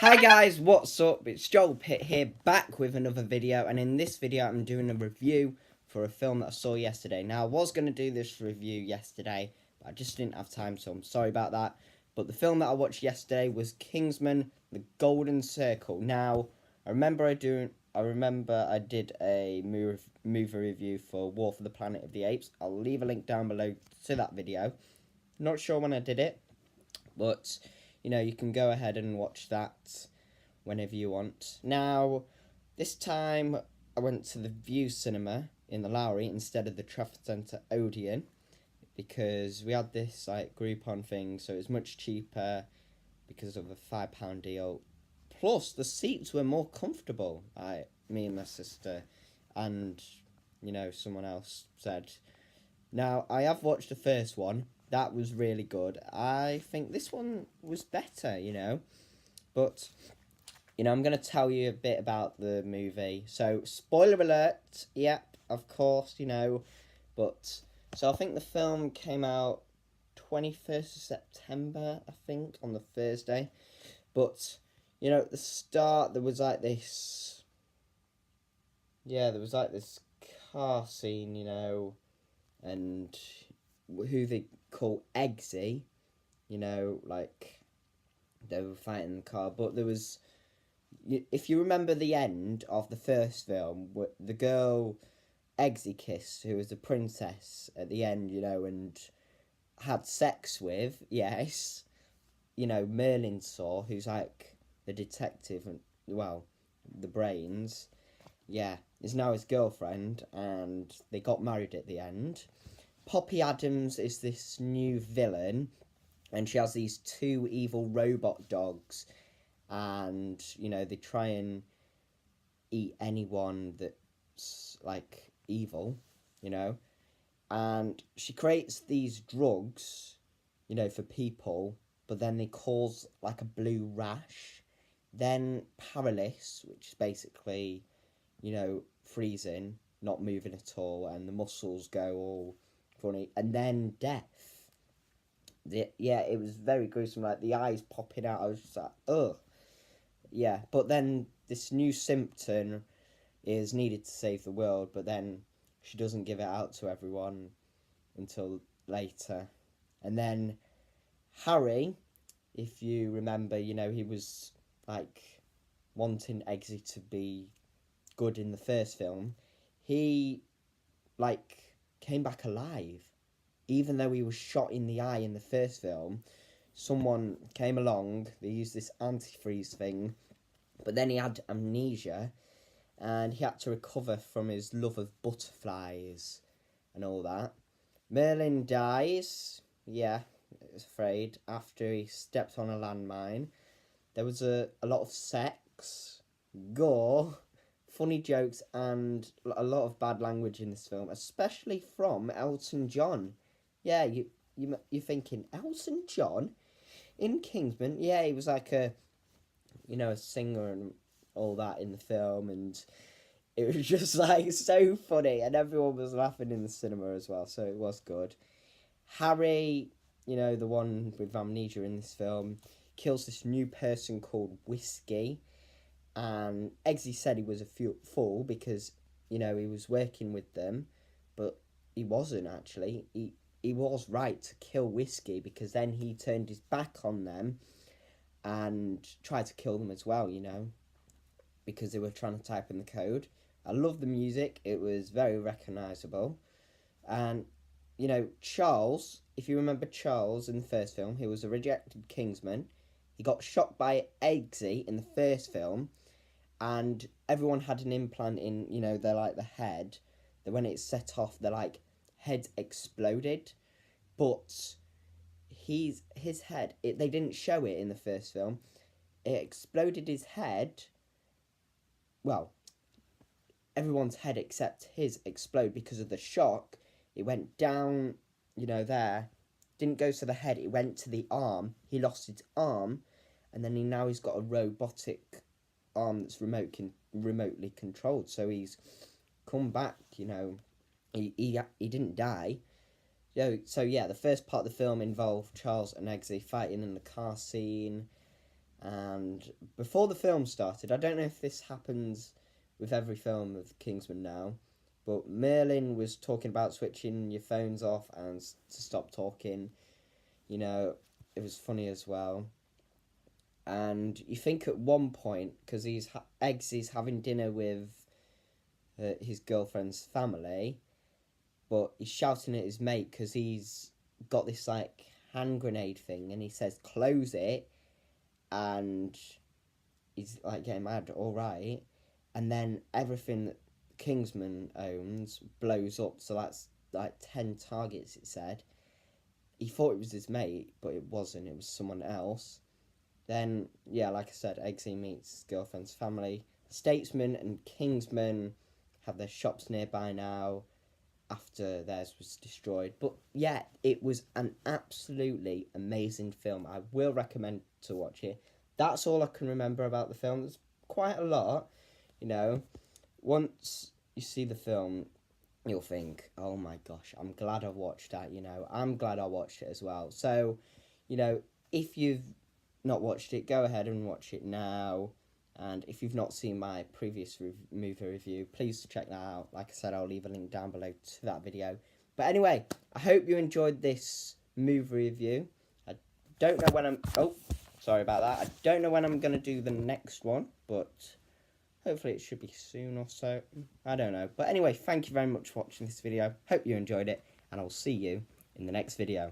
Hi guys, what's up? It's Joel Pitt here, back with another video, and in this video I'm doing a review for a film that I saw yesterday. Now I was going to do this review yesterday, but I just didn't have time, so I'm sorry about that. But the film that I watched yesterday was Kingsman: The Golden Circle. Now I remember I did a movie review for War for the Planet of the Apes. I'll leave a link down below to that video. Not sure when I did it, but you can go ahead and watch that whenever you want. Now, this time I went to the View Cinema in the Lowry instead of the Trafford Centre Odeon, because we had this Groupon thing, so it was much cheaper because of a £5 deal. Plus, the seats were more comfortable. Me and my sister, and someone else said. Now, I have watched the first one. That was really good. I think this one was better, But, I'm going to tell you a bit about the movie. So, spoiler alert. Yep, of course, But, so I think the film came out 21st of September, I think, on the Thursday. But, at the start, there was this... Yeah, there was this car scene, and who they call Eggsy, they were fighting in the car. But there was, if you remember the end of the first film, the girl Eggsy kissed, who was a princess at the end, and had sex with, yes, Merlin saw, who's the detective and, the brains, is now his girlfriend, and they got married at the end. Poppy Adams is this new villain, and she has these two evil robot dogs, and, they try and eat anyone that's, evil, and she creates these drugs, for people, but then they cause, a blue rash, then paralysis, which is basically, freezing, not moving at all, and the muscles go all funny, and then death. It was very gruesome, the eyes popping out. I was just ugh. Yeah, but then this new symptom is needed to save the world, but then she doesn't give it out to everyone until later. And then Harry, if you remember, he was wanting Eggsy to be good in the first film. He came back alive, even though he was shot in the eye in the first film. Someone came along, they used this antifreeze thing, but then he had amnesia, and he had to recover from his love of butterflies and all that. Merlin dies, afraid, after he stepped on a landmine. There was a lot of sex, gore, funny jokes, and a lot of bad language in this film, especially from Elton John. Yeah, you're thinking, Elton John in Kingsman? Yeah, he was a singer and all that in the film, and it was just so funny, and everyone was laughing in the cinema as well, so it was good. Harry, the one with amnesia in this film, kills this new person called Whiskey. And Eggsy said he was a fool because, he was working with them, but he wasn't actually. He was right to kill Whiskey, because then he turned his back on them and tried to kill them as well, because they were trying to type in the code. I love the music. It was very recognisable. And, Charles, if you remember Charles in the first film, he was a rejected Kingsman. He got shot by Eggsy in the first film, and everyone had an implant in, their, the head, that when it set off, their, head exploded. But his head, they didn't show it in the first film. It exploded his head. Well, everyone's head except his explode because of the shock. It went down, there. Didn't go to the head, it went to the arm. He lost his arm, and then now he's got a robotic arm that's remotely controlled. So he's come back, he didn't die. So the first part of the film involved Charles and Eggsy fighting in the car scene, And before the film started, I don't know if this happens with every film of Kingsman now, but Merlin was talking about switching your phones off and to stop talking. You know, it was funny as well. And you think at one point, because Eggs is having dinner with his girlfriend's family, but he's shouting at his mate because he's got this like hand grenade thing, and he says close it, and he's like getting mad. All right, and then everything that Kingsman owns blows up. So that's like 10 targets. It said he thought it was his mate, but it wasn't. It was someone else. Then yeah, like I said, Eggsy meets his girlfriend's family. Statesman and Kingsman have their shops nearby now after theirs was destroyed. But yeah, it was an absolutely amazing film. I will recommend to watch it. That's all I can remember about the film. There's quite a lot, you know. Once you see the film, you'll think, oh my gosh, I'm glad I watched that, you know. I'm glad I watched it as well. So, you know, if you've not watched it, go ahead and watch it now. And if you've not seen my previous movie review, please check that out. Like I said, I'll leave a link down below to that video. But anyway, I hope you enjoyed this movie review. I don't know when I'm... Oh, sorry about that. I don't know when I'm going to do the next one, but hopefully it should be soon or so. I don't know. But anyway, thank you very much for watching this video. Hope you enjoyed it, and I'll see you in the next video.